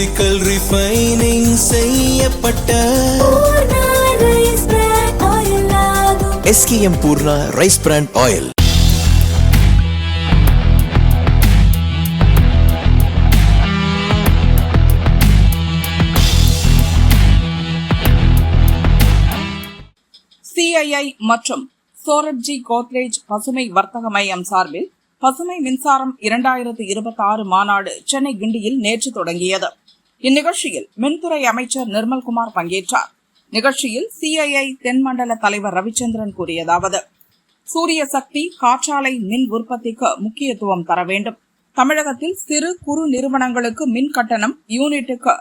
Physical refining செய்யப்பட்ட SKM Poorna rice brand oil. CII மற்றும் சோரப்ஜி கோத்ரேஜ் பசுமை வர்த்தக மையம் சார்பில் பசுமை மின்சாரம் 2026 மாநாடு சென்னை கிண்டியில் நேற்று தொடங்கியது. இந்நிகழ்ச்சியில் மின்துறை அமைச்சர் நிர்மல்குமார் பங்கேற்றார். நிகழ்ச்சியில் CII தென்மண்டல தலைவர் ரவிச்சந்திரன் கூறியதாவது: சூரிய சக்தி, காற்றாலை மின் உற்பத்திக்கு முக்கியத்துவம் தர வேண்டும். தமிழகத்தில் சிறு குறு நிறுவனங்களுக்கு மின் கட்டணம் யூனிட்டுக்கு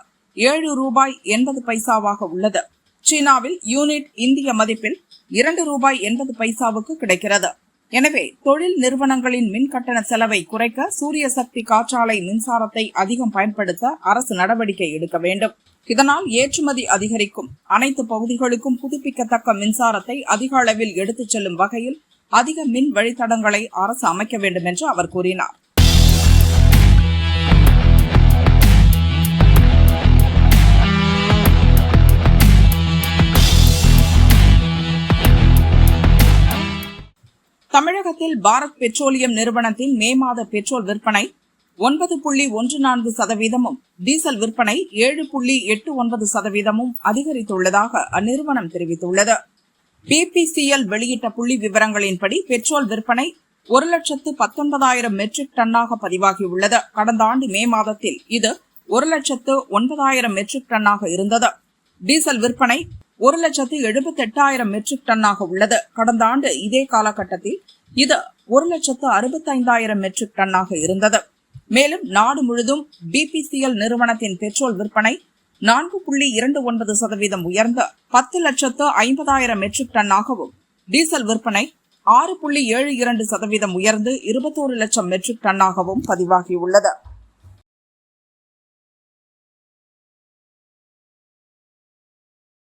₹7.80 உள்ளது. சீனாவில் யூனிட் இந்திய மதிப்பில் ₹2.80 கிடைக்கிறது. எனவே தொழில் நிறுவனங்களின் மின் கட்டண செலவை குறைக்க சூரிய சக்தி காற்றாலை மின்சாரத்தை அதிகம் பயன்படுத்த அரசு நடவடிக்கை எடுக்க வேண்டும். இதனால் ஏற்றுமதி அதிகரிக்கும். அனைத்து பகுதிகளுக்கும் புதுப்பிக்கத்தக்க மின்சாரத்தை அதிக அளவில் எடுத்துச் செல்லும் வகையில் அதிக மின் வழித்தடங்களை அரசு அமைக்க வேண்டும் என்று அவர் கூறினார். தமிழகத்தில் பாரத் பெட்ரோலியம் நிறுவனத்தின் மே மாத பெட்ரோல் விற்பனை 9.14%, டீசல் விற்பனை 7.89% அதிகரித்துள்ளதாக அந்நிறுவனம் தெரிவித்துள்ளது. BPCL வெளியிட்ட புள்ளி விவரங்களின்படி பெட்ரோல் விற்பனை 1,19,000 மெட்ரிக் டன்னாக பதிவாகியுள்ளது. கடந்த ஆண்டு மே மாதத்தில் இது 1,09,000 மெட்ரிக் டன்னாக இருந்தது. டீசல் விற்பனை 1,78,000 மெட்ரிக் டன்னாக உள்ளது. கடந்த ஆண்டு இதே காலகட்டத்தில் இது 1,65,000 மெட்ரிக் டன்னாக இருந்தது. மேலும் நாடு முழுதும் BPCL நிறுவனத்தின் பெட்ரோல் விற்பனை 4.29% உயர்ந்து 10,50,000 மெட்ரிக் டன்னாகவும், டீசல் விற்பனை 6.72% உயர்ந்து 21 லட்சம் மெட்ரிக் டன்னாகவும் பதிவாகியுள்ளது.